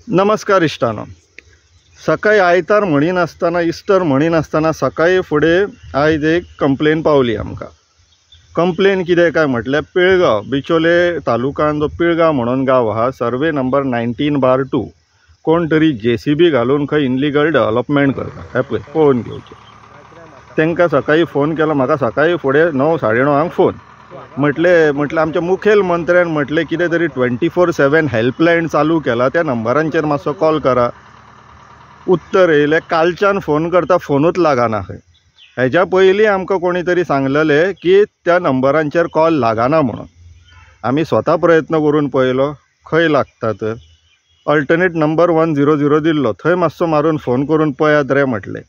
नमस्कार इश्टानो. सकाळी आयतार म्हणीन आसतना इस्टर म्हणीन आसतना सकाळी फुडें आयज एक कंप्लेन पावली आमकां. कंप्लेन कितें काय म्हटल्यार पिळगांव बिचोले तालुकान जो पिळगांव म्हणून गांव आहा, सर्वे नंबर 19/2 कोण तरी JCB घालून खंय इनलिगल डेव्हलपमेंट करता. हे पळय पळोवन घेवचें. तांकां सकाळी फोन केलो. म्हाका सकाळी फुडें 9 साडे 9 फोन म्हटलें आमच्या मुखेल मंत्र्यान म्हटलें कितें तरी 24/7 हेल्पलायन चालू केला, त्या नंबरांचेर मातसो कॉल करा. उत्तर येयलें कालच्यान फोन करता, फोनूच लागना खंय. हेज्या पयलीं आमकां कोणी तरी सांगलेलें की त्या नंबरांचेर कॉल लागना म्हणून. आमी स्वता प्रयत्न करून पळयलो, खंय लागता तर अल्टरनेट नंबर 100 दिल्लो, थंय मातसो मारून फोन करून पळयात रे म्हटलें.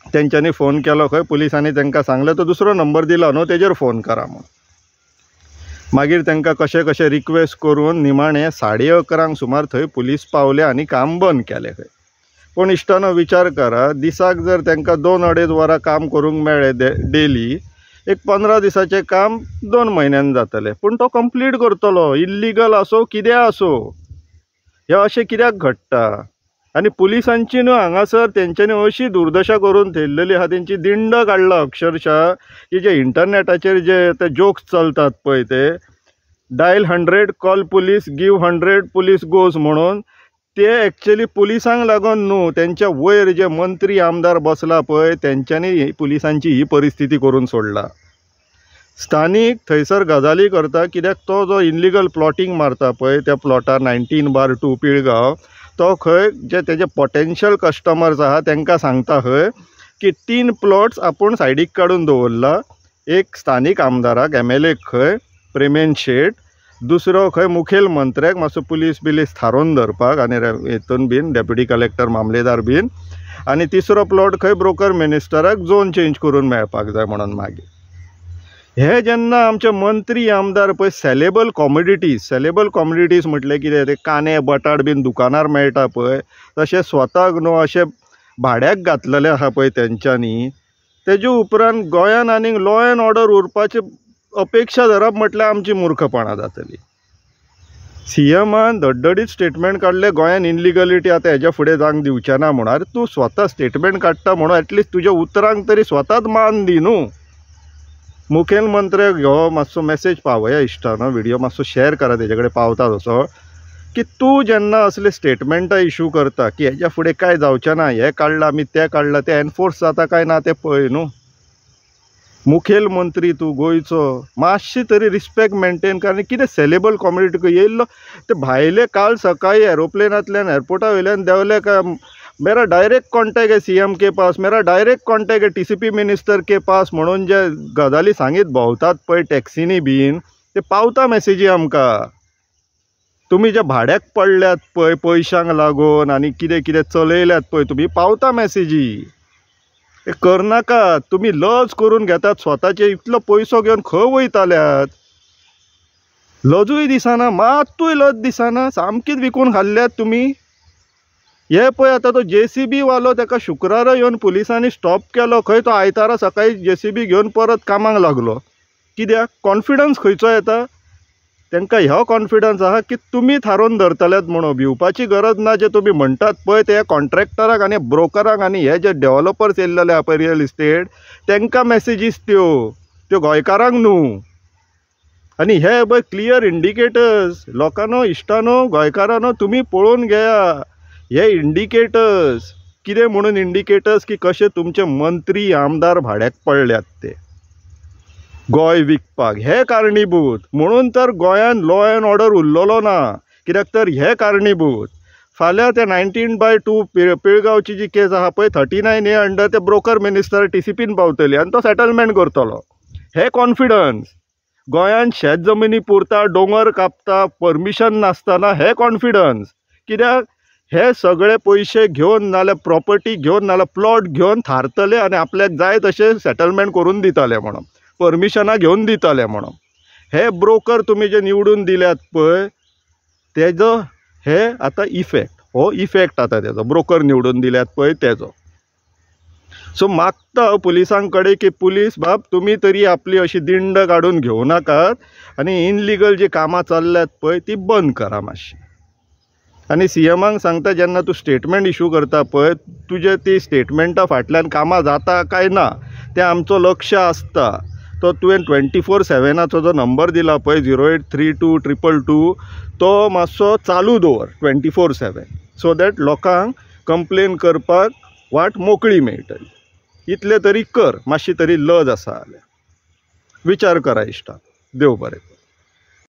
तेंच्यांनी फोन केलो, खंय पुलिसांनी तांकां सांगलें तो दुसरो नंबर दिलो न्हू, तेजेर फोन करा म्हणून. मागीर तांकां कशें रिक्वेस्ट करून निमाणें 11:30 सुमार थंय पुलीस पावले आनी काम बंद केलें खंय. पूण इश्टानो विचार करा, दिसाक जर तांकां 2-2.5 वरां काम करूंक मेळ्ळें डेली, एक 15 दिसाचें काम 2 म्हयन्यान जातलें. पूण तो कंप्लीट करतलो, इल्लिगल आसो कितें आसो. हें अशें कित्याक घडटा? आनी पुलिसांची न्हू हांगासर तेंच्यांनी अशी दुर्दशा करून थेयल्लेली आहा, तेंची दिंड काडला अक्षरशः, की जे इंटरनेटाचेर जे ते जोक्स चलतात पळय ते dial 100 call police give 100 police goes म्हणून, ते एक्चुअली पुलिसांक लागून न्हू, तेंच्या वयर जे मंत्री आमदार बसला पळय तेंच्यांनी पुलिसांची ही परिस्थिती करून सोडला. स्थानीक थंयसर गजाली करता, कित्याक तो जो इनलिगल प्लॉटिंग मारता पळय त्या प्लॉटार 19/2 पिळगांव, तो खंय जे तेजे पोटेन्शियल कस्टमर्स आहा तांकां सांगता खंय की 3 प्लॉट्स आपूण सायडीक काडून दवरला. एक स्थानीक आमदाराक MLA खंय प्रेमेन शेट, दुसरो खंय मुखेल मंत्र्याक मातसो पुलीस थारोवन धरपाक आनी हेतून बीन डेप्युटी कलेक्टर मामलेदार बीन, आनी तिसरो प्लॉट खंय ब्रोकर मिनिस्टराक झोन चेंज करून मेळपाक जाय म्हणून. मागीर हे जेन्ना आमचे मंत्री आमदार पळय सेलेबल कॉमोडिटीज म्हटलें कितें ते कांदे बटाट बीन दुकानार मेळटा पळय, तशें स्वताक न्हू अशें भाड्याक घातलेलें आहा पळय तेंच्यांनी. तेजे उपरांत गोंयान आनीक लॉ एंड ऑर्डर उरपाची अपेक्षा धरप म्हटल्यार आमची मुर्खपणां जातली. CMन धडधडीत स्टेटमेंट काडलें गोंयान इनलिगलिटी आतां हेज्या फुडें जावंक दिवचें ना म्हणून. अरे तूं स्वता स्टेटमेंट काडटा म्हणून एटलिस्ट तुज्या उतरांक तरी स्वताच मान दी न्हू. मुखेल मंत्र्याक हो मातसो मेसेज पावया इश्टानो, व्हिडिओ मातसो शेअर करा तेजे कडेन पावता तसो, की तूं जेन्ना असले स्टेटमेंटां इश्यू करता की हेज्या फुडें काय जावचें ना, हें काडलां आमी तें काडलां, तें एनफोर्स जाता काय ना तें पळय न्हू. मुखेल मंत्री तूं गोंयचो, मातशी तरी रिस्पेक्ट मेंटेन कर. आनी कितें सेलेबल कॉम्युनिटी येयल्लो ते भायले काल सकाळी एरोप्लेनांतल्यान एअरपोर्टा वयल्यान देंवले काय, मेरा डायरेक्ट कॉन्टॅक्ट है CM के पास, मेरा डायरेक्ट कॉन्टॅक्ट है TCP मिनिस्टर के पास म्हणून जे गजाली सांगीत भोंवतात पळय टॅक्सीनी बीन, ते पावता मेसेजी आमकां. तुमी जे भाड्याक पडल्यात पळय पयशांक लागून आनी कितें कितें चलयल्यात पळय तुमी, पावता मेसेजी. हे करनाकात. तुमी लज करून घेतात स्वताचे. इतलो पयसो घेवन खंय वयताल्यात? लजूय दिसना, मात्तूय लज दिसना, सामकीच विकून खाल्ल्यात तुमी. हे पळय आतां तो JCB वालो, ताका शुक्रारा येवन पुलिसांनी स्टॉप केलो. खंय तो आयतारा सकाळी JCB घेवन परत कामाक लागलो. कित्याक? कॉन्फिडन्स खंयचो येता? तांकां ह्यो कॉन्फिडन्स आहा की तुमी थारोवन धरतल्यात म्हणून. भिवपाची गरज ना. जे तुमी म्हणटात पळय ते कॉन्ट्रॅक्टराक आनी ब्रोकराक आनी हे जे डेव्हलपर्स येयल्लेले आहा पळय रियल इस्टेट, तांकां मेसेजीस त्यो गोंयकारांक न्हू. आनी हे पळय क्लियर इंडिकेटर्स. लोकांनो, इश्टानो, गोंयकारांनो, तुमी पळोवन घेया हे इंडिकेटर्स. कितें म्हणून इंडिकेटर्स? की कशे तुमचे मंत्री आमदार भाड्याक पडल्यात ते गोंय विकपाक. हे कारणीभूत. म्हणून तर गोंयान लॉ एंड ऑर्डर उरलेलो ना. कित्याक तर हे कारणीभूत. फाल्यां ते 19/2 पिळगांवची जी केस आहा पळय 39A अंडर ते ब्रोकर मिनिस्टर TCPन पावतली आनी तो सेटलमेंट करतलो. हे कॉन्फिडन्स. गोंयान शेत जमनी पुरता, दोंगर कापता, परमिशन नासतना हे कॉन्फिडन्स. कित्याक? हे सगळे पयशे घेवन नाल्यार प्रॉपर्टी घेवन नाल्यार प्लॉट घेवन थारतले आनी आपल्याक जाय तशें सेटलमेंट करून दिताले म्हणून, परमिशनां घेवन दिताले म्हणून. हे ब्रोकर तुमी जे निवडून दिल्यात पळय तेजो हे आतां इफेक्ट आतां तेजो. ब्रोकर निवडून दिल्यात पळय तेजो. सो मागता पुलिसां कडेन की पुलीस बाब तुमी तरी आपली अशी दिंड काडून घेवं नाकात आनी इनलिगल जी कामां चल्ल्यात पळय ती बंद करा मातशी. आनी CMाक सांगता जेन्ना तूं स्टेटमेंट इशू करता पळय तुजे ती स्टेटमेंटा फाटल्यान कामां जाता काय ना तें आमचो लक्ष आसता। तो तुवें 24/7 जो नंबर दिला पळय 083222 तो मातसो चालू दवर 24/7 सो दॅट लोकांक कंप्लेन करपाक वाट मोकळी मेळटली। इतले तरी कर, मातशी तरी लज आसा जाल्यार विचार करा इश्टा। देव बरें।